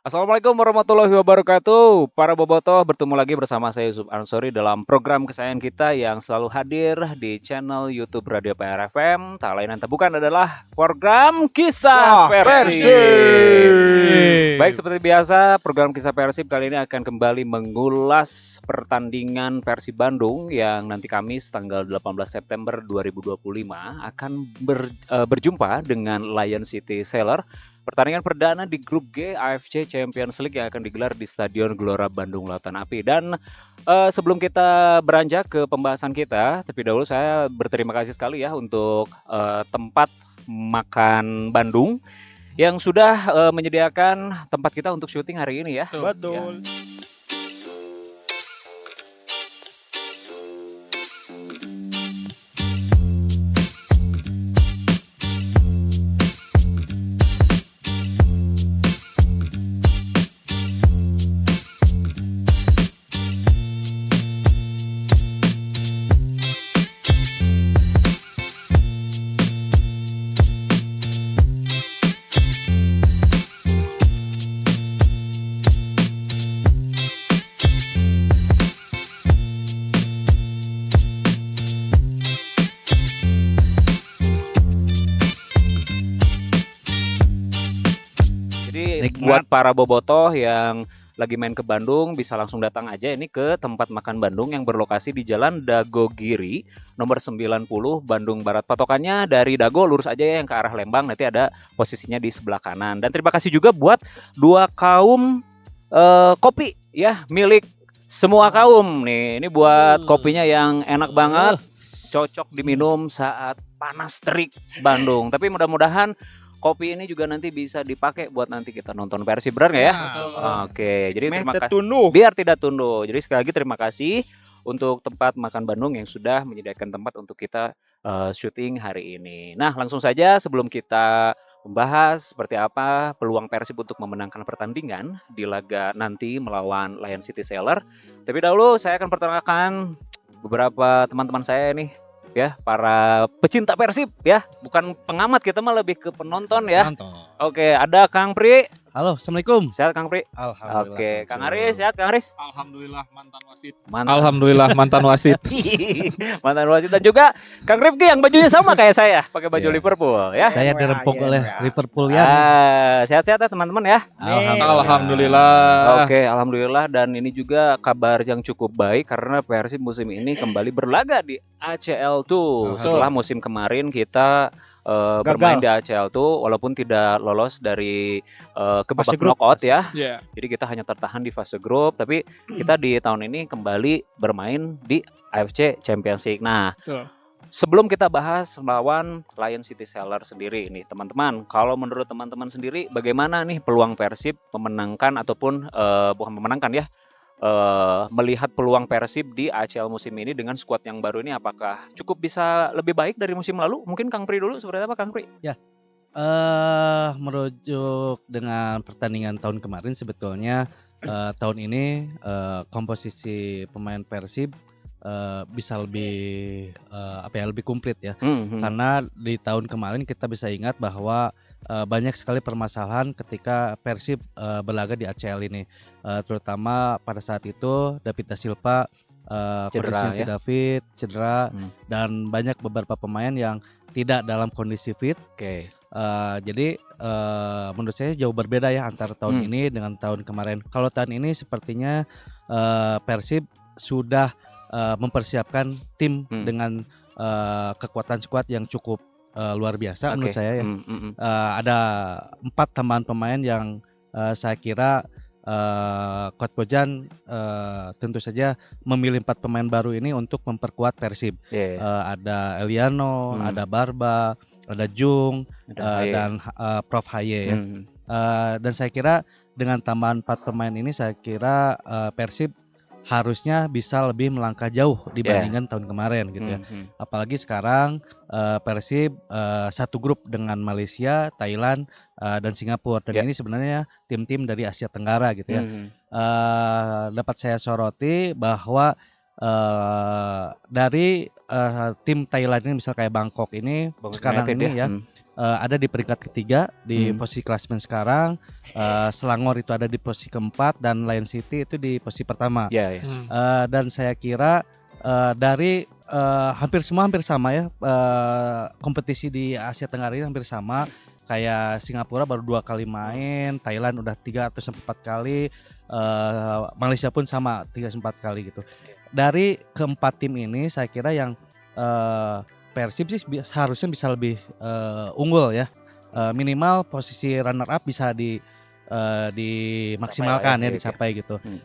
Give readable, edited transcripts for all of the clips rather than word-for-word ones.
Assalamualaikum warahmatullahi wabarakatuh. Para bobotoh, bertemu lagi bersama saya Yusuf Ansori dalam program kesayangan kita yang selalu hadir di channel YouTube Radio PRFM. Tak lain dan tak bukan adalah program Kisah Sah Persib. Persib. Baik, seperti biasa, program Kisah Persib kali ini akan kembali mengulas pertandingan Persib Bandung yang nanti Kamis tanggal 18 September 2025 akan berjumpa dengan Lion City Sailor. Pertandingan perdana di grup G AFC Champions League yang akan digelar di Stadion Gelora Bandung Lautan Api. Dan sebelum kita beranjak ke pembahasan kita, terlebih dahulu saya berterima kasih sekali ya untuk tempat makan Bandung yang sudah menyediakan tempat kita untuk syuting hari ini ya. Betul. Buat para bobotoh yang lagi main ke Bandung bisa langsung datang aja ini ke tempat makan Bandung yang berlokasi di Jalan Dagogiri nomor 90 Bandung Barat. Patokannya dari Dago lurus aja ya yang ke arah Lembang, nanti ada posisinya di sebelah kanan. Dan terima kasih juga buat dua kaum kopi ya milik semua kaum nih. Ini buat kopinya yang enak banget, cocok diminum saat panas terik Bandung. Tapi mudah-mudahan kopi ini juga nanti bisa dipakai buat nanti kita nonton Persib, benar nggak ya? Oke, jadi terima kasih. Biar tidak tunduh. Jadi sekali lagi terima kasih untuk tempat makan Bandung yang sudah menyediakan tempat untuk kita syuting hari ini. Nah, langsung saja sebelum kita membahas seperti apa peluang Persib untuk memenangkan pertandingan di laga nanti melawan Lion City Sailor. Tapi dahulu saya akan perkenalkan beberapa teman-teman saya nih. Ya, para pecinta Persib ya, bukan pengamat, kita mah lebih ke penonton ya. Oke, ada Kang Pri. Halo, assalamualaikum. Sehat Kang Pri? Alhamdulillah. Oke, Kang Aris, sehat Kang Aris? Alhamdulillah mantan wasit. Alhamdulillah mantan wasit. Mantan wasit. Dan juga Kang Rifki yang bajunya sama kayak saya, pakai baju Liverpool ya. Saya dirempuk oleh Liverpool ya. Sehat-sehat ya teman-teman ya. Alhamdulillah. Oke, alhamdulillah. Dan ini juga kabar yang cukup baik karena Persib musim ini kembali berlaga di ACL tuh. Setelah musim kemarin kita bermain di ACL tuh walaupun tidak lolos dari ke babak knockout ya. Jadi kita hanya tertahan di fase grup, tapi kita di tahun ini kembali bermain di AFC Champions League. Nah, sebelum kita bahas melawan Lion City Sailor sendiri nih teman-teman, kalau menurut teman-teman sendiri bagaimana nih peluang Persib memenangkan ataupun bukan memenangkan ya, melihat peluang Persib di ACL musim ini dengan skuad yang baru ini, apakah cukup bisa lebih baik dari musim lalu? Mungkin Kang Pri dulu, seperti apa Kang Pri? Ya, merujuk dengan pertandingan tahun kemarin sebetulnya tahun ini komposisi pemain Persib bisa lebih lebih komplit ya. Karena di tahun kemarin kita bisa ingat bahwa banyak sekali permasalahan ketika Persib berlaga di ACL ini, terutama pada saat itu David da Silva kondisinya tidak fit, cedera, dan banyak beberapa pemain yang tidak dalam kondisi fit. Jadi menurut saya jauh berbeda ya antara tahun ini dengan tahun kemarin. Kalau tahun ini sepertinya Persib sudah mempersiapkan tim dengan kekuatan skuad yang cukup luar biasa menurut saya ya. Ada 4 tambahan pemain yang saya kira Coach Bojan tentu saja memilih 4 pemain baru ini untuk memperkuat Persib. Ada Eliano, ada Barba, ada Jung, dan Prof Haye ya. Dan saya kira dengan tambahan 4 pemain ini saya kira Persib harusnya bisa lebih melangkah jauh dibandingkan tahun kemarin gitu ya. Apalagi sekarang Persib satu grup dengan Malaysia, Thailand, dan Singapura, dan ini sebenarnya tim-tim dari Asia Tenggara gitu ya. Dapat saya soroti bahwa dari tim Thailand ini, misal kayak Bangkok ini sekarang ini ya, ada di peringkat ketiga di Hmm. posisi klasemen sekarang. Selangor itu ada di posisi keempat dan Lion City itu di posisi pertama. Ya, ya. Dan saya kira dari hampir sama ya, kompetisi di Asia Tenggara ini hampir sama. Kayak Singapura baru 2 kali main, Thailand udah 3 atau 4 kali, Malaysia pun sama 3-4 kali gitu. Dari keempat tim ini saya kira yang Persib sih seharusnya bisa lebih unggul ya. Minimal posisi runner up bisa dimaksimalkan Capai lah ya, ya, dicapai gitu. Hmm.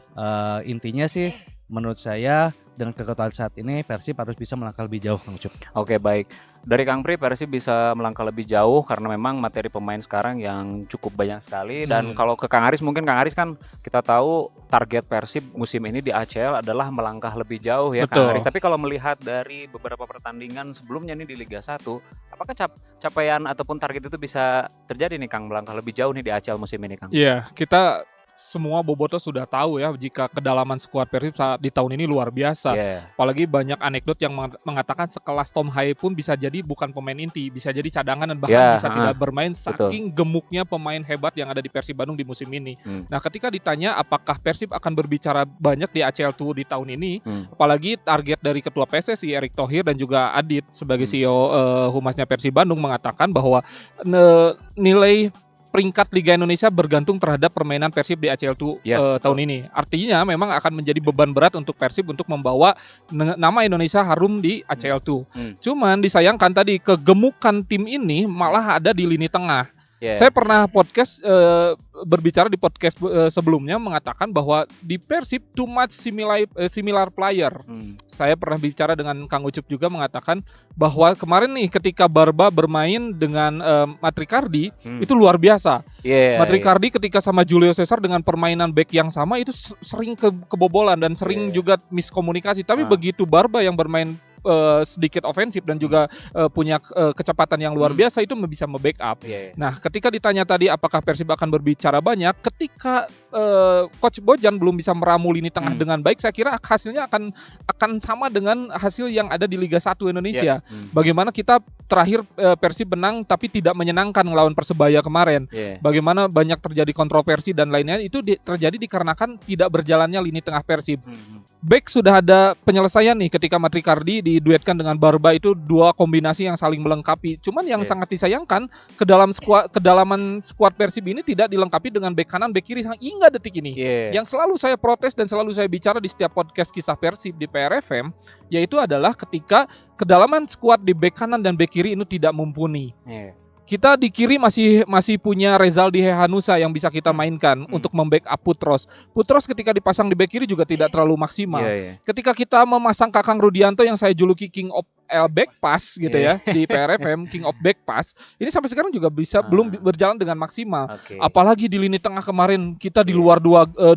Intinya sih menurut saya dengan kekuatan saat ini Persib harus bisa melangkah lebih jauh, Kang Ucup. Oke, baik. Dari Kang Pri, Persib bisa melangkah lebih jauh karena memang materi pemain sekarang yang cukup banyak sekali. Dan kalau ke Kang Aris, mungkin Kang Aris kan kita tahu target Persib musim ini di ACL adalah melangkah lebih jauh ya, Kang Betul. Aris. Tapi kalau melihat dari beberapa pertandingan sebelumnya nih di Liga 1, apakah capaian ataupun target itu bisa terjadi nih, Kang, melangkah lebih jauh nih di ACL musim ini, Kang? Iya, kita semua bobotoh sudah tahu ya jika kedalaman skuad Persib saat di tahun ini luar biasa. Iya. Apalagi banyak anekdot yang mengatakan sekelas Tom Haye pun bisa jadi bukan pemain inti, bisa jadi cadangan dan bahkan Ya, bisa tidak bermain saking gemuknya pemain hebat yang ada di Persib Bandung di musim ini. Nah, ketika ditanya apakah Persib akan berbicara banyak di ACL Tour di tahun ini, apalagi target dari Ketua PSSI Erick Thohir dan juga Adit sebagai CEO humasnya Persib Bandung mengatakan bahwa nilai peringkat Liga Indonesia bergantung terhadap permainan Persib di ACL tahun ini. Artinya memang akan menjadi beban berat untuk Persib untuk membawa nama Indonesia harum di ACL Cuman disayangkan tadi kegemukan tim ini malah ada di lini tengah. Saya pernah berbicara di podcast sebelumnya mengatakan bahwa di Persib too much similar player. Saya pernah bicara dengan Kang Ucup juga mengatakan bahwa kemarin nih ketika Barba bermain dengan Matrikardi itu luar biasa. Matrikardi ketika sama Julio Cesar dengan permainan back yang sama itu sering kebobolan dan sering juga miskomunikasi. Tapi begitu Barba yang bermain sedikit ofensif dan juga punya kecepatan yang luar biasa itu bisa membackup. Nah, ketika ditanya tadi apakah Persib akan berbicara banyak, ketika Coach Bojan belum bisa meramu lini tengah dengan baik, saya kira hasilnya akan sama dengan hasil yang ada di Liga 1 Indonesia. Bagaimana kita terakhir Persib menang tapi tidak menyenangkan melawan Persebaya kemarin. Bagaimana banyak terjadi kontroversi dan lainnya itu terjadi dikarenakan tidak berjalannya lini tengah Persib. Back sudah ada penyelesaian nih ketika Matrikardi diduetkan dengan Barba, itu dua kombinasi yang saling melengkapi. Cuman yang sangat disayangkan kedalaman skuad Persib ini tidak dilengkapi dengan back kanan, back kiri hingga detik ini. Yang selalu saya protes dan selalu saya bicara di setiap podcast kisah Persib di PRFM yaitu adalah ketika kedalaman skuad di back kanan dan back kiri itu tidak mumpuni. Kita di kiri masih punya Rezaldi Hehanusa yang bisa kita mainkan untuk membackup Putros. Putros ketika dipasang di back kiri juga tidak terlalu maksimal. Ketika kita memasang Kakang Rudianto yang saya juluki King of back pass gitu ya di PRFM, King of back pass, ini sampai sekarang juga belum berjalan dengan maksimal. Apalagi di lini tengah kemarin kita di luar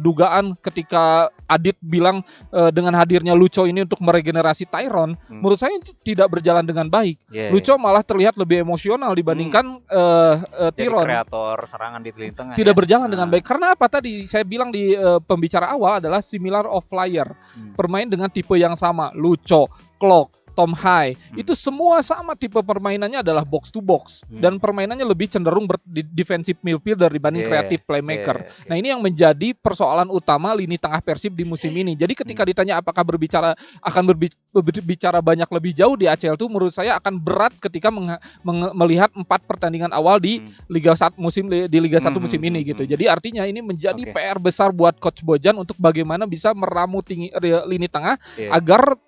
dugaan ketika Adit bilang dengan hadirnya Lucho ini untuk meregenerasi Tyron, menurut saya tidak berjalan dengan baik. Lucho malah terlihat lebih emosional dibandingkan Tyron. Kreator serangan di lini tengah tidak berjalan dengan baik. Karena apa tadi saya bilang di pembicara awal adalah similar of flyer. Bermain dengan tipe yang sama, Lucho, Klok, Tom Haye, itu semua sama tipe permainannya adalah box to box dan permainannya lebih cenderung defensive midfielder dibanding creative playmaker. Nah, ini yang menjadi persoalan utama lini tengah Persib di musim ini. Jadi ketika ditanya apakah akan berbicara banyak lebih jauh di ACL itu, menurut saya akan berat ketika melihat 4 pertandingan awal di Liga 1 musim ini gitu. Jadi artinya ini menjadi PR besar buat Coach Bojan untuk bagaimana bisa meramu lini tengah agar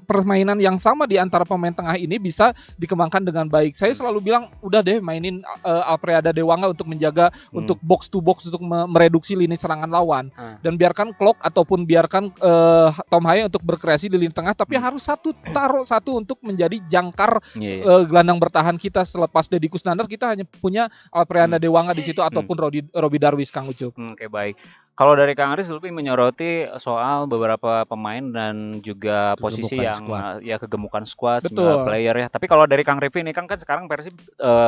permainan yang sama di antara pemain tengah ini bisa dikembangkan dengan baik. Saya selalu bilang udah deh mainin Alfreada Dewanga untuk menjaga untuk box to box untuk mereduksi lini serangan lawan dan biarkan Klok ataupun biarkan Tom Haye untuk berkreasi di lini tengah, tapi harus taruh satu untuk menjadi jangkar gelandang bertahan kita. Selepas Deddy Kusnandar kita hanya punya Alfreada Dewanga di situ ataupun Robi Darwis, Kang Ucup. Oke, baik. Kalau dari Kang Aris lebih menyoroti soal beberapa pemain dan juga posisi yang ya kegemukan skuad, player ya. Tapi kalau dari Kang Riffi ini kan sekarang Persib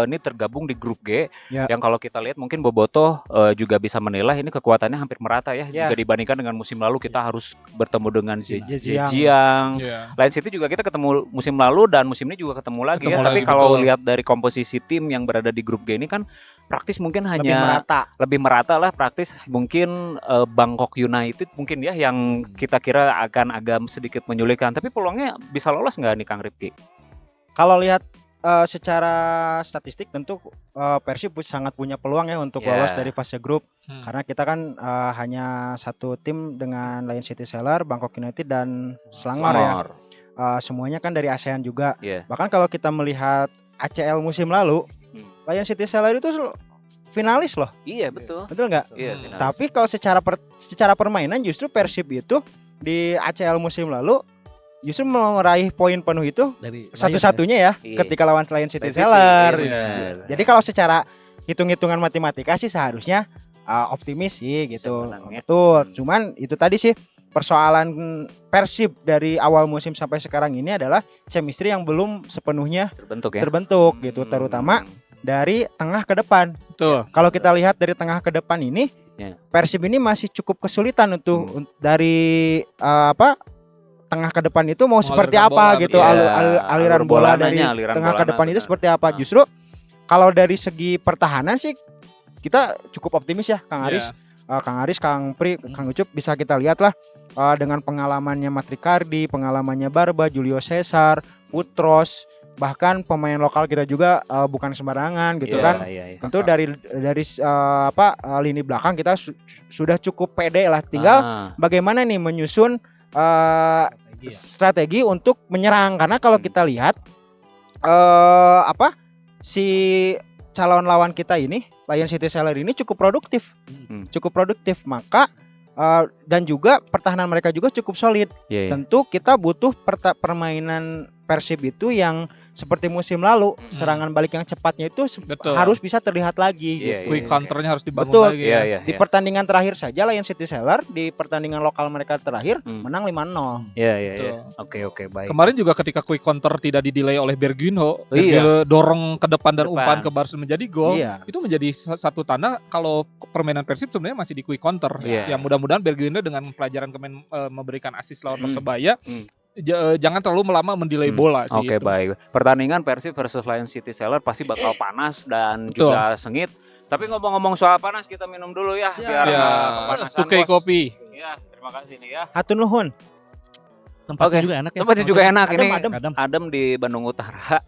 ini tergabung di grup G yang kalau kita lihat mungkin Bobotoh juga bisa menilai ini kekuatannya hampir merata ya jika dibandingkan dengan musim lalu kita harus bertemu dengan Zhejiang. Lion City juga kita ketemu musim lalu dan musim ini juga ketemu lagi ya. Tapi kalau lihat dari komposisi tim yang berada di grup G ini kan praktis mungkin hanya lebih merata lah praktis mungkin Bangkok United mungkin ya yang kita kira akan agak sedikit menyulitkan tapi peluangnya bisa lolos nggak nih Kang Rifki? Kalau lihat secara statistik tentu Persib sangat punya peluang ya untuk lolos dari fase grup karena kita kan hanya satu tim dengan Lion City Seller, Bangkok United dan Selangor ya. Semuanya kan dari ASEAN juga. Bahkan kalau kita melihat ACL musim lalu Lion City Seller itu finalis loh. Iya betul. Betul nggak? Iya. Tapi kalau secara permainan justru Persib itu di ACL musim lalu justru meraih poin penuh itu dari satu-satunya ya ketika lawan Lion City Seller. Jadi kalau secara hitung-hitungan matematika sih seharusnya optimis sih gitu. Betul. Cuman itu tadi sih persoalan Persib dari awal musim sampai sekarang ini adalah chemistry yang belum sepenuhnya terbentuk gitu, terutama dari tengah ke depan. Kalau kita lihat dari tengah ke depan ini, Persib ini masih cukup kesulitan untuk dari tengah ke depan itu mau seperti apa gitu, aliran bola dari tengah ke depan itu seperti apa. Justru kalau dari segi pertahanan sih kita cukup optimis ya, Kang Aris. Kang Pri, Kang Ucup bisa kita lihat lah dengan pengalamannya Matrikardi, pengalamannya Barba, Julio Cesar, Putros, bahkan pemain lokal kita juga bukan sembarangan gitu kan. Tentu dari lini belakang kita sudah cukup pede lah. Tinggal bagaimana nih menyusun strategi untuk menyerang karena kalau kita lihat si calon lawan kita ini Lion City Seller ini cukup produktif maka dan juga pertahanan mereka juga cukup solid. Tentu kita butuh permainan Persib itu yang seperti musim lalu serangan balik yang cepatnya itu harus bisa terlihat lagi gitu. Quick counternya harus dibangun lagi. Di pertandingan terakhir saja Lion City Seller di pertandingan lokal mereka terakhir menang 5-0. Oke, baik. Kemarin juga ketika quick counter tidak didelay oleh Berguinho, dorong ke depan dan umpan ke Barca menjadi gol. Itu menjadi satu tanda kalau permainan Persib sebenarnya masih di quick counter. Yang mudah-mudahan Berguinho dengan pelajaran memberikan assist lawan Persebaya jangan terlalu lama mendelay bola sih. Oke, baik. Pertandingan Persib versus Lion City Seller pasti bakal panas dan juga sengit. Tapi ngomong-ngomong soal panas, kita minum dulu ya biar kepanasan. Tukai kopi. Iya, terima kasih nih ya. Hatur nuhun. Tempatnya juga enak ya. Tempatnya juga enak. Ini adem. Adem di Bandung Utara.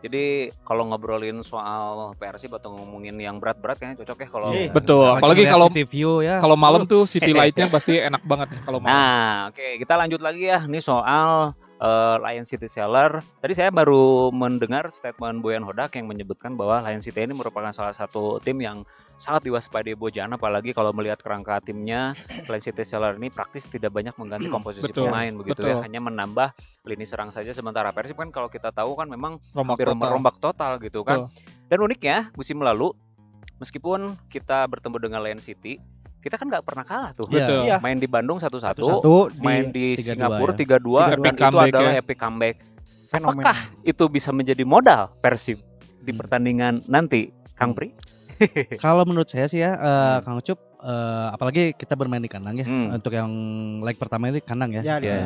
Jadi kalau ngobrolin soal Persib atau ngomongin yang berat-berat kayaknya cocok ya kalau betul. Apalagi kalau view ya. Kalau malam tuh city light-nya pasti enak banget nih kalau malam. Nah, oke, kita lanjut lagi ya nih soal Lion City Seller. Tadi saya baru mendengar statement Boyan Hodak yang menyebutkan bahwa Lion City ini merupakan salah satu tim yang sangat diwaspadai Bojan, apalagi kalau melihat kerangka timnya. Lion City Seller ini praktis tidak banyak mengganti komposisi pemain begitu ya, hanya menambah lini serang saja. Sementara Persib kan kalau kita tahu kan memang hampir merombak total gitu kan. Dan uniknya musim lalu meskipun kita bertemu dengan Lion City, kita kan nggak pernah kalah tuh. Main di Bandung 1-1, main di Singapura 3-2 dan itu adalah epic comeback. Apakah itu bisa menjadi modal Persib di pertandingan nanti, Kang Pri? Kalau menurut saya sih ya, Kang Ucup, apalagi kita bermain di kandang ya. Untuk yang leg pertama ini kandang ya,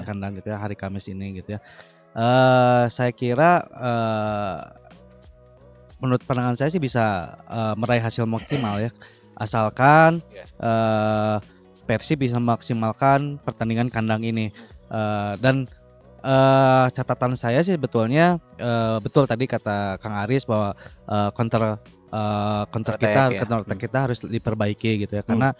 kandang gitu ya, hari Kamis ini gitu ya. Saya kira menurut pandangan saya sih bisa meraih hasil maksimal ya, asalkan Persib bisa memaksimalkan pertandingan kandang ini. Dan catatan saya sih sebetulnya betul tadi kata Kang Aris bahwa counter kita harus diperbaiki gitu ya, karena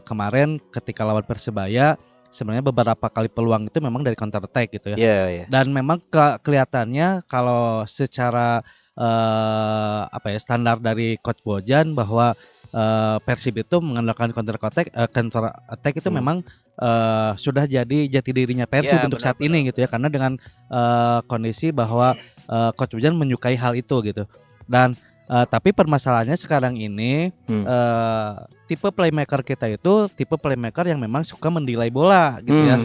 kemarin ketika lawan Persebaya sebenarnya beberapa kali peluang itu memang dari counter attack gitu ya. Dan memang kelihatannya kalau secara standar dari Coach Bojan bahwa Persib itu mengandalkan counter attack itu memang sudah jadi jati dirinya Persib untuk saat ini gitu ya, karena dengan kondisi bahwa Coach Bojan menyukai hal itu gitu. Dan Tapi permasalahannya sekarang ini tipe playmaker kita itu tipe playmaker yang memang suka mendelay bola gitu ya.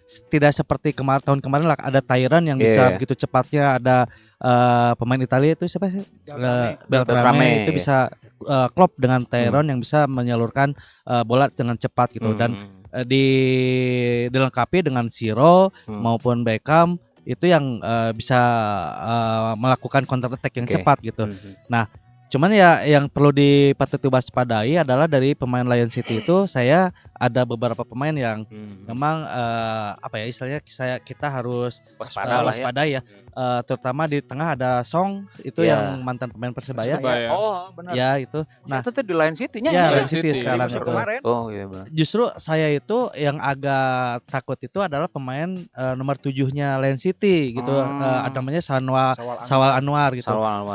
Tidak seperti tahun kemarin lah, ada Tyrann yang bisa begitu cepatnya, ada pemain Italia itu siapa sih? Beltrame itu bisa klop dengan Tyrann yang bisa menyalurkan bola dengan cepat gitu. Dan dilengkapi dengan Siro maupun Beckham itu yang bisa melakukan counter attack yang cepat gitu. Nah, cuman ya yang perlu patut diwaspadai adalah dari pemain Lion City itu saya ada beberapa pemain yang memang istilahnya kita harus waspada ya. Terutama di tengah ada Song itu yang mantan pemain Persebaya. Oh, benar. Ya itu. Nah, itu di Lion City-nya ya. Lion City sekarang itu. Oh iya benar. Justru saya itu yang agak takut itu adalah pemain nomor 7-nya Lion City gitu. Namanya Sawal Anwar gitu.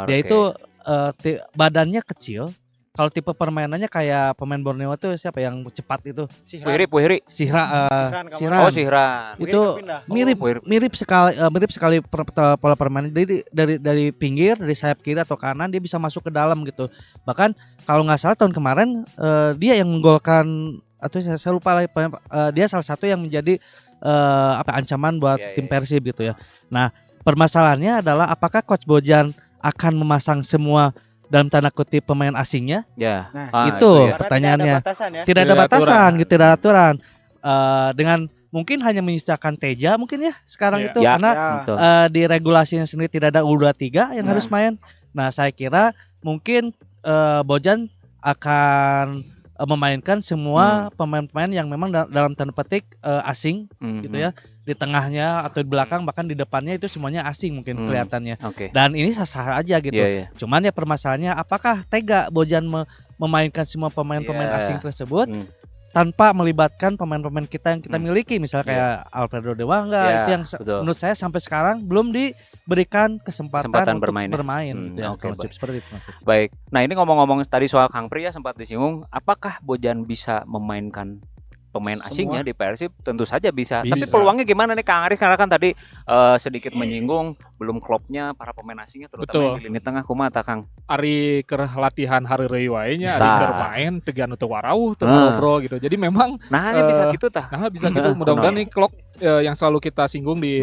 Dia itu badannya kecil. Kalau tipe permainannya kayak pemain Borneo tuh siapa yang cepat itu? Puhiri. Sihran. Sihran. Itu mirip sekali pola permainan. Dari pinggir, dari sayap kiri atau kanan dia bisa masuk ke dalam gitu. Bahkan kalau nggak salah tahun kemarin dia yang menggolkan atau saya lupa lah, dia salah satu yang menjadi ancaman buat tim Persib gitu ya. Nah, permasalahannya adalah apakah Coach Bojan akan memasang semua dalam tanda kutip pemain asingnya? Ya. Itu pertanyaannya. Tidak ada batasan, gitu, tidak ada aturan. Dengan mungkin hanya menyisakan Teja mungkin ya sekarang itu karena di regulasinya sendiri tidak ada U23 yang harus main. Nah, saya kira mungkin Bojan akan memainkan semua pemain-pemain yang memang dalam tanda petik asing gitu ya. Di tengahnya atau di belakang bahkan di depannya itu semuanya asing mungkin kelihatannya. Dan ini sah-sah aja gitu. Cuman ya permasalahannya apakah tega Bojan memainkan semua pemain-pemain asing tersebut tanpa melibatkan pemain-pemain kita yang kita miliki, misalnya kayak Alfredo Dewangga itu yang menurut saya sampai sekarang belum diberikan kesempatan untuk bermain. Seperti itu. Baik. Nah, ini ngomong-ngomong tadi soal Kang Pri ya sempat disinggung, apakah Bojan bisa memainkan pemain asingnya di Persib? Tentu saja bisa. Tapi peluangnya gimana nih Kang Arif? Karena kan tadi sedikit menyinggung belum klopnya para pemain asingnya terutama di lini tengah kumaha Kang. Ari keur latihan hari reu wae nya, ari keur main tegan teu warauh, teu ngobrol gitu. Jadi memang bisa gitu tah. Bisa gitu. Mudah-mudahan nih Klok yang selalu kita singgung di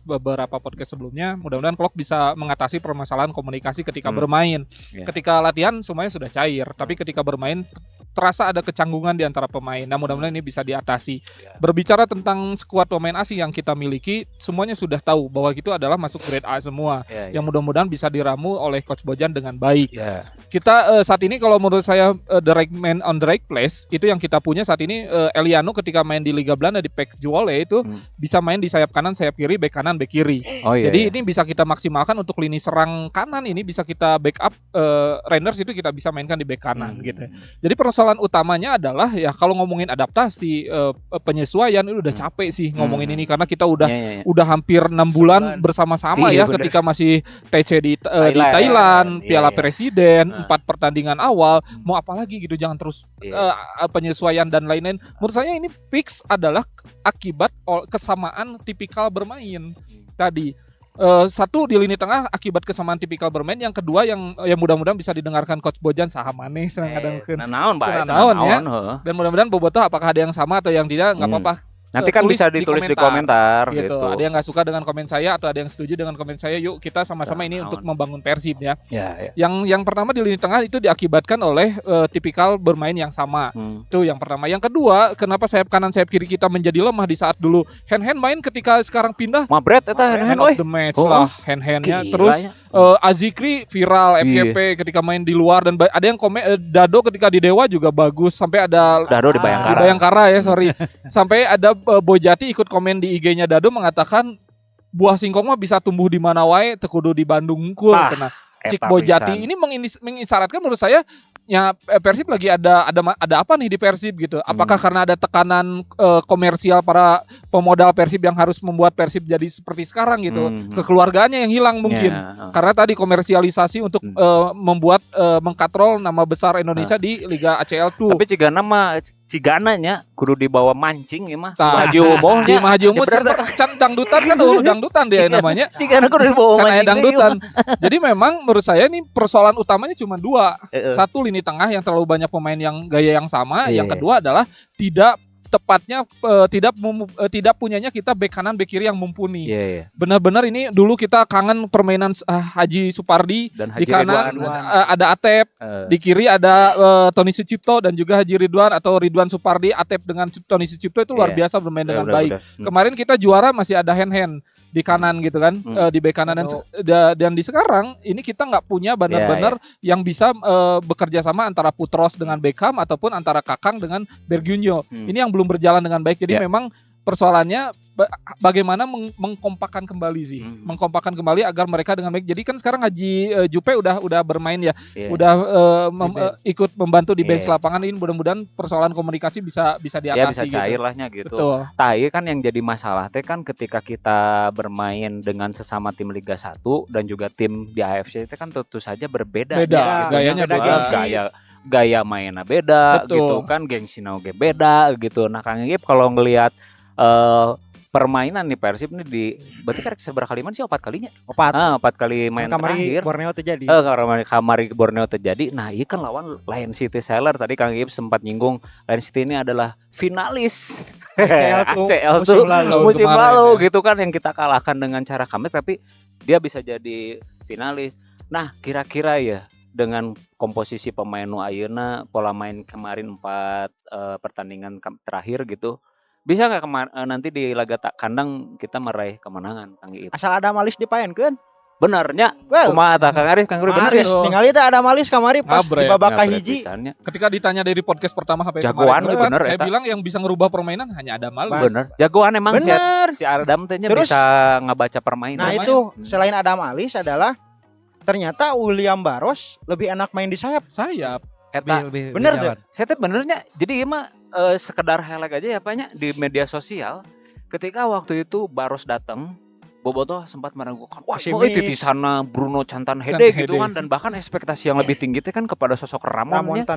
beberapa podcast sebelumnya, mudah-mudahan Klok bisa mengatasi permasalahan komunikasi ketika bermain. Ketika latihan semuanya sudah cair, tapi ketika bermain terasa ada kecanggungan di antara pemain. Nah, mudah-mudahan ini bisa diatasi. Berbicara tentang skuad pemain asing yang kita miliki, semuanya sudah tahu bahwa itu adalah masuk grade A semua. Yang mudah-mudahan bisa diramu oleh Coach Bojan dengan baik. Kita saat ini kalau menurut saya the right man on the right place itu yang kita punya saat ini. Eliano ketika main di Liga Belanda di PEC Zwolle itu bisa main di sayap kanan, sayap kiri, bek kanan, bek kiri. Jadi ini bisa kita maksimalkan untuk lini serang kanan ini bisa kita backup. Renders itu kita bisa mainkan di bek kanan gitu. Jadi persoalan utamanya adalah ya kalau ngomongin adaptasi penyesuaian itu udah capek sih ngomongin ini karena kita udah hampir 6 bulan bersama-sama ketika masih TC di Thailand, Piala Presiden, 4 pertandingan awal, mau apa lagi gitu, jangan terus penyesuaian dan lain-lain. Menurut saya ini fix adalah akibat kesamaan tipikal bermain tadi. Satu di lini tengah akibat kesamaan tipikal bermain, yang kedua yang mudah-mudahan bisa didengarkan Coach Bojan saha maneh senang ngadengkeun. Naon ya. Dan mudah-mudahan bobotoh apakah ada yang sama atau yang tidak, enggak apa-apa. Nanti kan bisa ditulis di komentar gitu. Ada yang nggak suka dengan komen saya atau ada yang setuju dengan komen saya, yuk kita sama-sama ini untuk membangun Persib ya. Yang pertama di lini tengah itu diakibatkan oleh tipikal bermain yang sama. Itu yang pertama. Yang kedua, kenapa sayap kanan sayap kiri kita menjadi lemah di saat dulu hand main, ketika sekarang pindah Mabret eta hand of the match lah hand-handnya. Terus Azikri viral FYP ketika main di luar, dan ada yang komen Dado ketika di Dewa juga bagus, sampai ada Dado di Bayangkara ya sampai ada Bojati ikut komen di IG-nya Dado mengatakan buah singkong mah bisa tumbuh di mana wae teu kudu di Bandung unggul cenah. Cik Bojati ini mengisyaratkan menurut saya ya Persib lagi ada apa nih di Persib gitu. Apakah karena ada tekanan komersial para pemodal Persib yang harus membuat Persib jadi seperti sekarang gitu. Kekeluargaannya yang hilang mungkin. Karena tadi komersialisasi untuk membuat mengkatrol nama besar Indonesia di Liga ACL tuh. Tapi jika nama cigananya kudu dibawa mancing ya mah. Tah. Haji Umuh Di Haji Umuh can dangdutan kan dangdutan dia namanya. Cigana kudu dibawa Can aya mancing. dangdutan. Jadi memang menurut saya ini persoalan utamanya cuma dua. Satu, lini tengah yang terlalu banyak pemain yang gaya yang sama. Yang kedua adalah tidak tepatnya tidak punyanya kita bek kanan bek kiri yang mumpuni. Benar-benar ini dulu kita kangen permainan Haji Supardi dan di kanan ada Atep, di kiri ada Tony Sucipto dan juga Haji Ridwan atau Ridwan Supardi. Atep dengan Tony Sucipto itu luar biasa bermain dengan baik. Kemarin kita juara masih ada hand di kanan gitu kan, di bek kanan dan di sekarang ini kita nggak punya benar-benar yang bisa bekerja sama antara Putros dengan Beckham ataupun antara Kakang dengan Bergunjo. Ini yang belum berjalan dengan baik. Jadi memang persoalannya bagaimana mengkompakkan kembali sih, mengkompakkan kembali agar mereka dengan baik. Jadi kan sekarang Haji Jupe udah bermain ya, ikut membantu di bench lapangan. Ini mudah-mudahan persoalan komunikasi bisa diatasi. Bisa cair lahnya gitu. Betul. Tapi kan yang jadi masalah teh kan ketika kita bermain dengan sesama tim Liga 1 dan juga tim di AFC itu kan tentu saja berbeda. Gayanya beda. Gaya mainnya beda. Betul. Gitu kan, gengsi oge beda gitu. Nah Kang Ip kalau ngelihat permainan nih Persib nih berarti kan seberapa kali main sih 4 kalinya? 4 kali main terakhir. Borneo terjadi. Kamari Borneo terjadi. Nah, ini kan lawan Lion City Sailor. Tadi Kang Ip sempat nyinggung Lion City ini adalah finalis ACL musim lalu gitu kan, yang kita kalahkan dengan cara comeback, tapi dia bisa jadi finalis. Nah, kira-kira ya dengan komposisi pemain nu ayeuna, pola main kemarin 4 pertandingan terakhir gitu, bisa nggak nanti di laga kandang kita meraih kemenangan, Kang Iip? Asal ada malis dipaenkeun. Benernya, kumaha tah Kang Arif bener ya? Ningali teh ada malis kamari pas di babak kahiji. Ketika ditanya dari podcast pertama HP jagoan kemarin, bener, saya bilang yang bisa ngerubah permainan hanya ada malis. Bener, jagoan emang si Adam tehnya bisa ngebaca permainan. Nah itu selain ada malis adalah ternyata William Barros lebih enak main di sayap. Eta bener tuh. Saya teh benernya. Jadi mah sekedar highlight aja ya Paknya di media sosial. Ketika waktu itu Barros datang, Bobotoh sempat meragukan, wah di sana Bruno Cantan Hede gitu kan, dan bahkan ekspektasi yang lebih tinggi itu kan kepada sosok Ramonnya.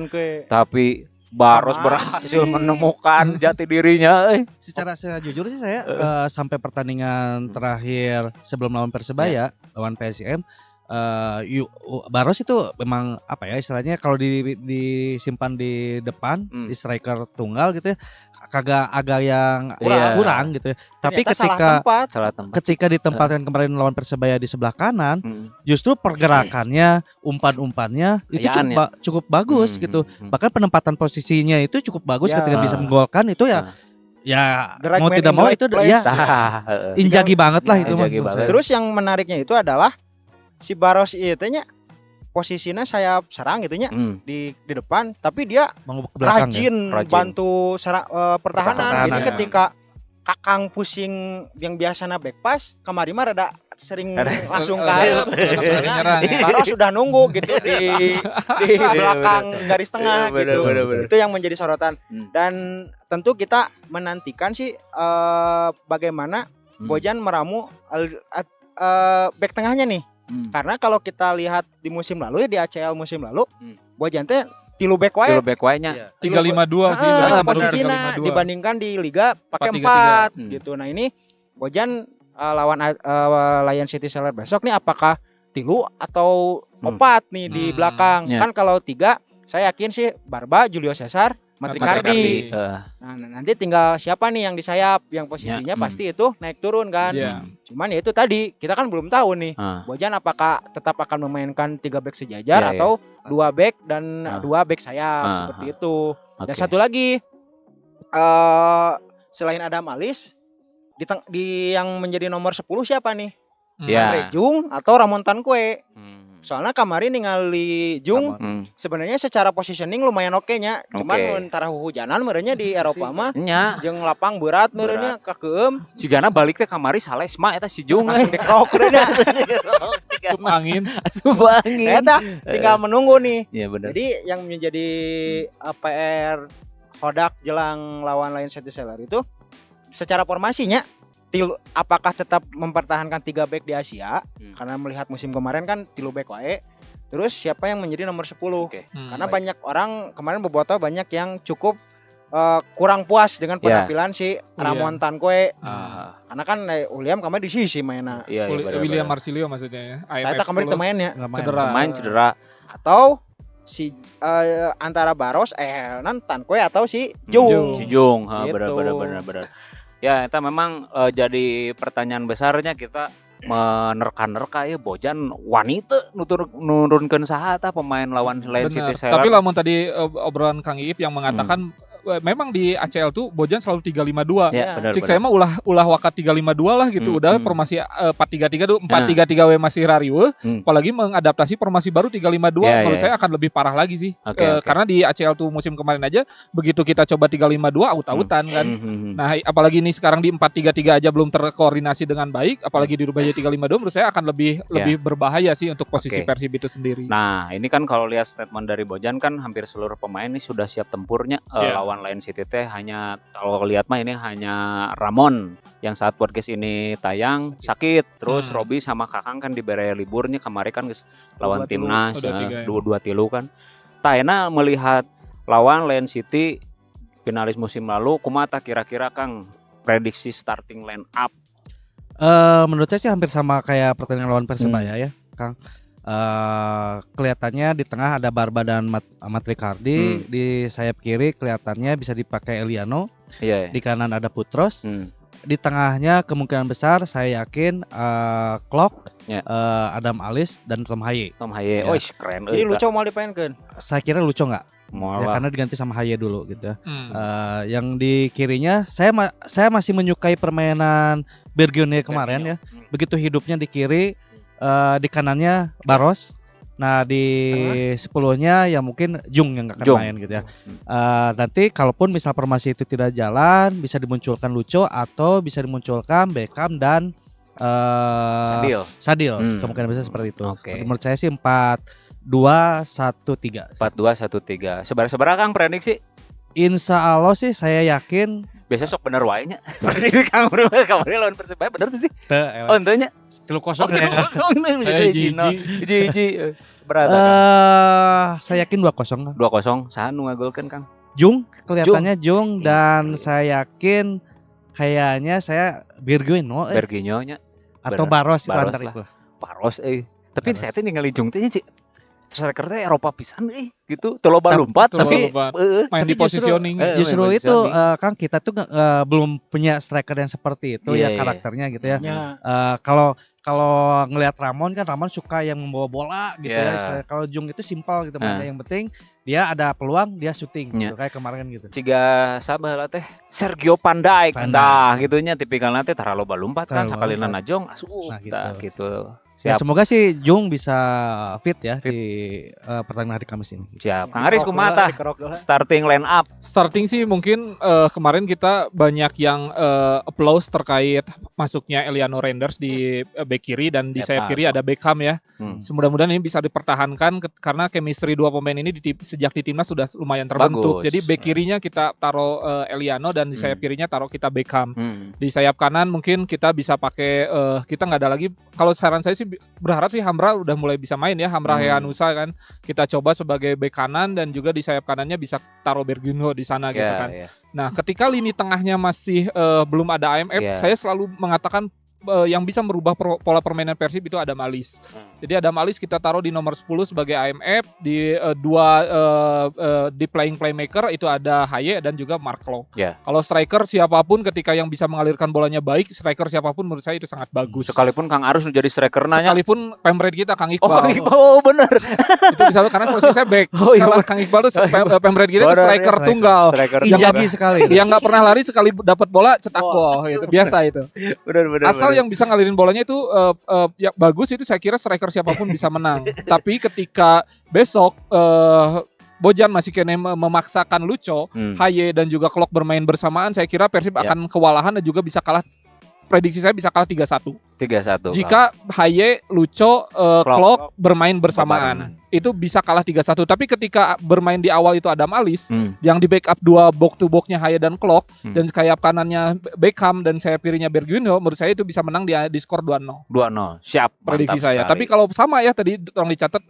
Tapi Barros berhasil menemukan jati dirinya. Secara jujur sih saya sampai pertandingan terakhir sebelum lawan Persebaya, lawan PSIM, Barros itu memang apa ya istilahnya, kalau disimpan di depan di striker tunggal gitu ya, agak yang kurang gitu ya. Tapi ketika ditempatkan kemarin lawan Persebaya di sebelah kanan, justru pergerakannya, umpan-umpannya itu cukup bagus gitu. Bahkan penempatan posisinya itu cukup bagus ketika bisa menggolkan itu ya. Ya mau tidak mau itu ya Injagi banget lah itu. Terus yang menariknya itu adalah si Barros itu nya posisinya sayap serang gitunya di depan, tapi dia rajin bantu pertahanan. Jadi ketika Kakang pusing yang biasanya back pass, kemarin mah rada sering langsung kalah. Barros sudah nunggu gitu di belakang garis tengah gitu. Itu yang menjadi sorotan. Dan tentu kita menantikan sih bagaimana Bojan meramu back tengahnya nih. Karena kalau kita lihat di musim lalu ya, di ACL musim lalu, Bojan teh tilu back wae nya 352 sih posisinya dibandingkan di liga pakai 4 gitu. Nah ini Bojan lawan Lion City Sailor besok nih apakah tilu atau 4 nih di belakang? Kan kalau 3 saya yakin sih Barba, Julio Cesar, Matrikardi. Nah, nanti tinggal siapa nih yang di sayap, yang posisinya pasti itu naik turun kan. Cuman ya itu tadi kita kan belum tahu nih Bojan apakah tetap akan memainkan 3 back sejajar atau 2 back dan 2 back sayap seperti itu. Dan satu lagi selain Adam Alis di yang menjadi nomor 10 siapa nih? Andre Jung atau Ramon Tankwe. Soalnya kemarin ningali Jung sebenarnya secara positioning lumayan oke-nya. Cuman antara hujanan merenya di Eropa mah jeung lapang berat merenya kakeum. Cigana balik teh kamari Salesma eta si Jung langsung dikrok merenya. Asup angin. Eta tinggal menunggu nih. Jadi yang menjadi PR Hodak jelang lawan Lion City Sailor itu secara formasinya apakah tetap mempertahankan 3 back di Asia karena melihat musim kemarin kan 3 back wae. Terus siapa yang menjadi nomor 10? Karena banyak orang kemarin Bobotoh banyak yang cukup kurang puas dengan penampilan si Ramon Tankwe. Karena kan William kemarin di sisi mainnya. William Marsilio maksudnya ya. Saya kemarin temennya cedera. Atau si antara Baros Tankwe atau si Jung. Si Jung, gitu. benar. Ya, itu memang jadi pertanyaan besarnya kita menerka-nerka ya Bojan wanita nurunkeun saha tah pemain lawan City Seller. Tapi lamun tadi obrolan Kang Iip yang mengatakan memang di ACL tuh Bojan selalu 352. Ya, benar. Cik saya mah ulah wakat 352 lah gitu. Udah formasi 4-3-3 tuh 4-3-3 we masih rariweuh. Apalagi mengadaptasi formasi baru 352 menurut saya akan lebih parah lagi sih. Karena di ACL tuh musim kemarin aja begitu kita coba 352 aut-autan kan. Nah, apalagi ini sekarang di 4-3-3 aja belum terkoordinasi dengan baik, apalagi dirubah jadi 352 menurut saya akan lebih berbahaya sih untuk posisi Persib itu sendiri. Nah, ini kan kalau lihat statement dari Bojan kan hampir seluruh pemain ini sudah siap tempurnya lawan Lion City teh, hanya kalau lihat mah ini hanya Ramon yang saat podcast ini tayang sakit, terus Robi sama Kakang kan diberi liburnya kemarin kan lawan timnas 2-2 kan. Taena melihat lawan Lion City finalis musim lalu, kumaha kira-kira Kang prediksi starting line up? Menurut saya sih hampir sama kayak pertandingan lawan Persebaya ya, Kang. Kelihatannya di tengah ada Barba dan Matrikardi, di sayap kiri kelihatannya bisa dipakai Eliano, di kanan ada Putros, di tengahnya kemungkinan besar saya yakin Klok, Adam Alis dan Tom Haye. Oh keren. Jadi Luco mau dipainkan? Saya kira Luco nggak, ya, karena diganti sama Haye dulu gitu ya. Yang di kirinya saya masih menyukai permainan Bergione kemarin ya. Begitu hidupnya di kiri. Di kanannya Baros. Nah di 10-nya ya mungkin Jung yang akan main gitu ya. Nanti kalaupun misal formasi itu tidak jalan, bisa dimunculkan Luco atau bisa dimunculkan Beckham dan Sadil. Kemungkinan besar seperti itu. Menurut saya sih 4-2-1-3. 4-2-1-3. Sebar Kang prediksi? Insya Allah sih saya yakin. Biasa sok bener wae nya. Prediksi Kang kemarin lawan Persebaya bener tuh sih. Oh entenya 3-0 ya. Saya Jiji. Berat. Saya yakin 2-0. 2-0. Saha nu ngagolkeun Kang? Jung, kelihatannya Jung dan saya yakin kayaknya saya Berginio nya atau Baros itu antar itu. Baros Tapi saya teh ningali Jung teh sih striker teh Eropa pisan gitu. Teu loba lompat tapi main di positioning. Justru itu Kang kita tuh belum punya striker yang seperti itu ya karakternya gitu ya. Kalau ngelihat Ramon suka yang membawa bola gitu ya. Kalau Jung itu simpel gitu mainnya, yang penting dia ada peluang dia syuting gitu kayak kemarin gitu. Ciga sabaheula teh Sergio Pandai. Nah, gitunya tipikalna teh tara loba lompat kan sakalina najong gitu. Ya, semoga sih Jung bisa fit ya di pertandingan hari Kamis ini. Siap. Kang Aris kumaha starting line up? Starting sih mungkin kemarin kita banyak yang applause terkait masuknya Eliano Renders di bek kiri dan di sayap kiri ada Beckham ya. Mudah-mudahan ini bisa dipertahankan karena chemistry dua pemain ini sejak di timnas sudah lumayan terbentuk. Bagus. Jadi bek kirinya kita taruh Eliano dan di sayap kirinya taruh kita Beckham. Di sayap kanan mungkin kita bisa pakai kita nggak ada lagi. Kalau saran saya sih berharap sih Hamra udah mulai bisa main ya, Hamra Hehanusa kan kita coba sebagai bek kanan dan juga di sayap kanannya bisa taruh Berginio di sana gitu kan. Nah ketika lini tengahnya masih belum ada AMF, saya selalu mengatakan yang bisa merubah pola permainan Persib itu Adam Alis. Jadi Adam Alis kita taruh di nomor 10 sebagai AMF, di di playing playmaker itu ada Haye dan juga Marklo. Kalau striker siapapun ketika yang bisa mengalirkan bolanya baik, striker siapapun menurut saya itu sangat bagus. Sekalipun Kang Arus jadi striker nanya. Sekalipun pemret kita Kang Iqbal. Kang Iqbal bener. Itu bisa karena posisi saya back. Kalau Kang Iqbal itu pemret kita itu striker tunggal. Injaki sekali. Yang enggak pernah lari sekali dapat bola cetak gol gitu. Biasa itu. Bener. Asal yang bisa ngalirin bolanya itu ya bagus, itu saya kira striker siapapun bisa menang. Tapi ketika besok Bojan masih kena memaksakan Luco, Haye dan juga Klok bermain bersamaan, saya kira Persib akan kewalahan dan juga bisa kalah prediksi saya bisa kalah 3-1. 3-1. Jika Haye, Lucho, Klok bermain bersamaan, itu bisa kalah 3-1. Tapi ketika bermain di awal itu Adam Alis, yang di backup 2 box to box-nya Haye dan Klok, dan sayap kanannya Beckham dan sayap kirinya Bergwijn, menurut saya itu bisa menang di skor 2-0. 2-0. Siap. Prediksi saya. Sekali. Tapi kalau sama ya tadi tolong dicatat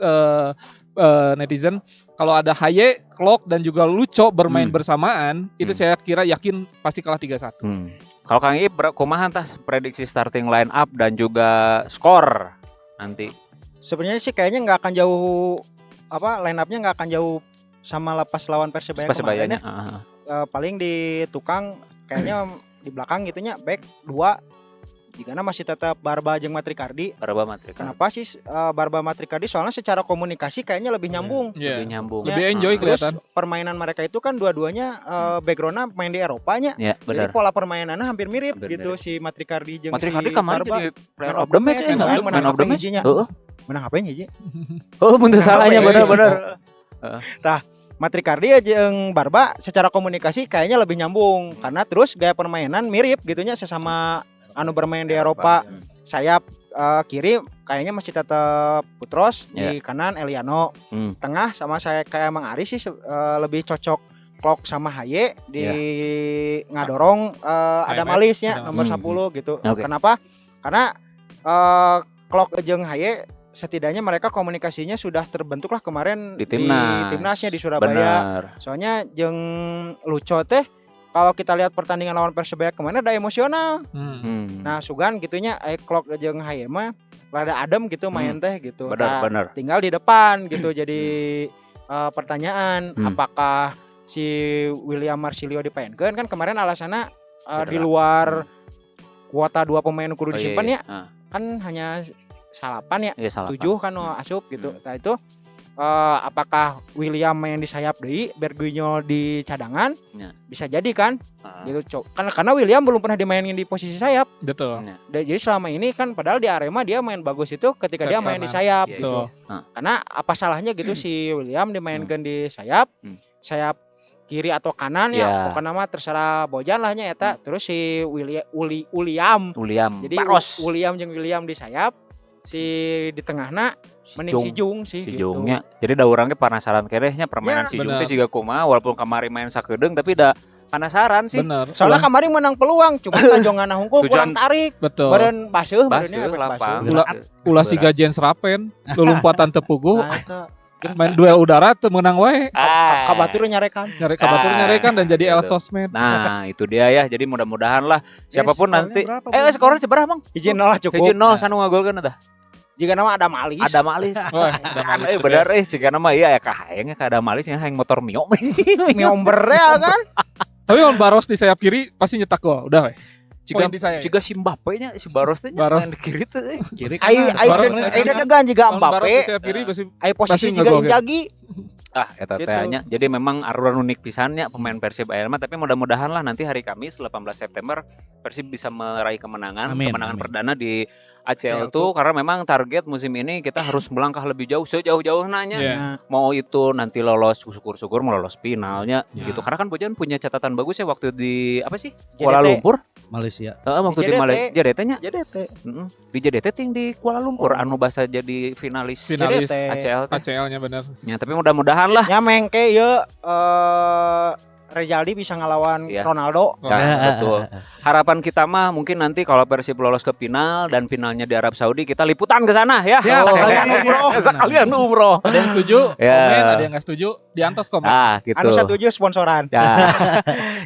netizen, kalau ada Haye, Klok dan juga Lucho bermain bersamaan, itu saya kira yakin pasti kalah 3-1. Kalau Kang Ip, kumaha tas prediksi starting line up dan juga skor nanti? Sebenarnya sih kayaknya nggak akan jauh line up-nya nggak akan jauh sama lepas lawan Persebaya kemarin ya. Paling di tukang kayaknya di belakang gitunya back 2. Jigana masih tetap Barba jeung Matrikardi. Kenapa sih Barba Matrikardi? Soalnya secara komunikasi kayaknya lebih nyambung. Lebih nyambung. Lebih enjoy kelihatan. Terus permainan mereka itu kan dua-duanya backgroundnya main di Eropanya. Ya, jadi pola permainannya hampir mirip gitu si Matrikardi jeung si Barba. Jadi player of the match menang apa hijinya? Menang apa hiji? Oh, bener salahnya bener-bener. Tah, Matrikardi jeung Barba secara komunikasi kayaknya lebih nyambung karena terus gaya permainan mirip gitunya sesama bermain di Eropa. Sayap kiri kayaknya masih tetap Putros, di kanan Eliano, tengah sama saya kayak Mang Ari sih lebih cocok Klok sama Haye, di ngadorong Adam Alis ya nomor 10 gitu. Kenapa? Karena Klok jeung Haye setidaknya mereka komunikasinya sudah terbentuk lah kemarin di timnasnya di Surabaya. Benar. Soalnya jeung Lucho teh kalau kita lihat pertandingan lawan Persebaya kemana ada emosional. Nah, sugan gitunya Klok jeung Haye mah rada adem gitu main teh gitu. Benar. Tinggal di depan gitu. Jadi pertanyaan apakah si William Marsilio dipaenkeun kan kemarin alasannya di luar kuota 2 pemain kudu disimpan ya. Kan hanya 8 ya. 7 kan asup gitu. Nah itu apakah William main di sayap deui, Bergwijn di cadangan? Bisa jadi kan? Gitu. Karena William belum pernah dimainin di posisi sayap. Betul. Jadi selama ini kan padahal di Arema dia main bagus itu ketika dia main di sayap gitu. Karena apa salahnya gitu si William dimainkan di sayap? Sayap kiri atau kanan ya pokoknya mah terserah Bojan lahnya eta. Terus si William. Jadi William jeung William di sayap. Si di tengahna mending si Jung sih gitu. Jungnya. Jadi da urang ge penasaran kedehnya permainan si Jung teh juga kumaha walaupun kamari main sakedeung tapi da penasaran sih. Bener. Soalnya kamari menang peluang cuma tanjonganna hungkul kurang tarik. Betul. Beureun baseuh lapang. Ulah siga Jens Rapen, lulumpatan tepuguh. Main duel udara teu meunang wae. Kabatur nyarekan. Kabatur nyarekan dan jadi El Sosmed. Nah, itu dia ya. Jadi mudah-mudahan lah siapapun nanti. Skornya seberapa, Bang? 1-0 lah cukup. 1-0 sanu ngagolkeun tah. Jika nama Adam Alis. Bener jika nama iya ya kahayangnya ka Adam Alis yang hayang motor Mio. Mio berea kan. Tapi on Baros di sayap kiri pasti nyetak gol. Udah we. Jika si Mbappe nya si Baros teh main di kiri teh. Ai degan jiga Mbappe. Baros di sayap kiri ai posisi jiga Inzaghi. Eta teh nya. Jadi memang aruran unik pisannya pemain Persib aya mah tapi mudah-mudahan lah nanti hari Kamis 18 September Persib bisa meraih kemenangan perdana di ACL tuh karena memang target musim ini kita harus melangkah lebih jauh sejauh-jauh nanya. Mau itu nanti lolos syukur-syukur mau lolos finalnya gitu. Karena kan Bojan punya catatan bagus ya waktu di apa sih? Kuala Lumpur, Malaysia. Waktu di Malaysia JDT-nya. Di JDT ting di Kuala Lumpur anu basa jadi finalis ACL. ACL-nya benar. Ya, tapi mudah-mudahan lah. Ya mengke ye Rezaldi bisa ngelawan Ronaldo. Betul. Harapan kita mah mungkin nanti kalau Persib lolos ke final dan finalnya di Arab Saudi kita liputan ke sana ya. Sekalian umroh. Ada yang setuju komen, ada yang nggak setuju diantos komen. Gitu. Anu setuju sponsoran.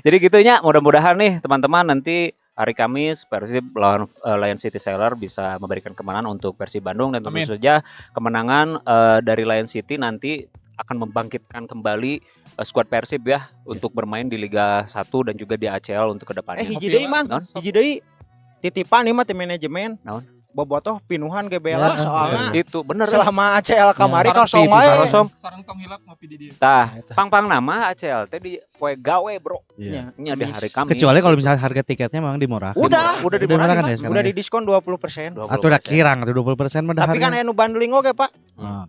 Jadi gitunya mudah-mudahan nih teman-teman nanti hari Kamis Persib lawan Lion City Sailor bisa memberikan kemenangan untuk Persib Bandung dan tentu saja kemenangan dari Lion City nanti akan membangkitkan kembali skuad Persib ya untuk bermain di Liga 1 dan juga di ACL untuk kedepannya. Hiji deui Mang, hiji deui titipan ieu mah ti manajemen. Naon? Bobotoh pinuhan gebela soalnya. Itu bener. Selama ACL kamari kosong wae. Sareng tong hilap ngopi di dieu. Tah, pang-pang nama ACL teh di poe gawe, Bro. Nya di hari Kamis. Kecuali kalau misalnya harga tiketnya memang dimurahkan. Udah dimurahkan ya sekarang. Udah didiskon 20%. Atau udah kirang atau 20% mah tapi kan anu bundling oge, Pak.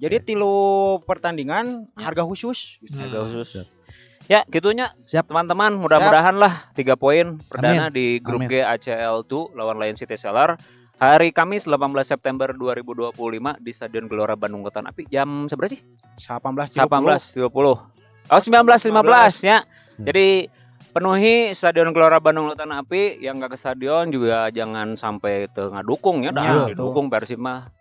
Jadi tilu pertandingan harga khusus. Harga khusus. Ya, gitunya. Siap. Teman-teman, mudah-mudahan lah 3 poin perdana Amin. di grup Amin. G ACL2 lawan Lion City Seller hari Kamis 18 September 2025 di Stadion Gelora Bandung Lautan Api jam seberapa sih? 18.30. 18.20. Oh, 19.15 ya. Jadi penuhi Stadion Gelora Bandung Lautan Api, yang nggak ke stadion juga jangan sampai tengah dukung ya, Ya, dukung Persib mah.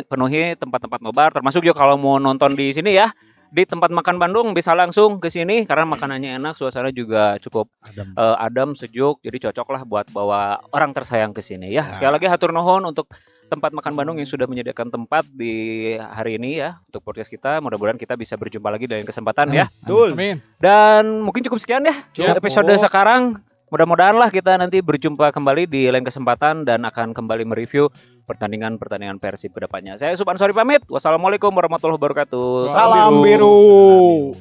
Penuhi tempat-tempat nobar, termasuk juga kalau mau nonton di sini ya, di tempat makan Bandung bisa langsung ke sini karena makanannya enak, suasana juga cukup adem, sejuk, jadi cocok lah buat bawa orang tersayang ke sini ya. Sekali lagi hatur nuhun untuk tempat makan Bandung yang sudah menyediakan tempat di hari ini ya untuk podcast kita. Mudah-mudahan kita bisa berjumpa lagi dengan kesempatan ya. Betul. Dan mungkin cukup sekian ya episode sekarang. Mudah-mudahan lah kita nanti berjumpa kembali di lain kesempatan dan akan kembali mereview pertandingan Persib ke depannya. Saya Supansori pamit. Wassalamualaikum warahmatullahi wabarakatuh. Salam biru.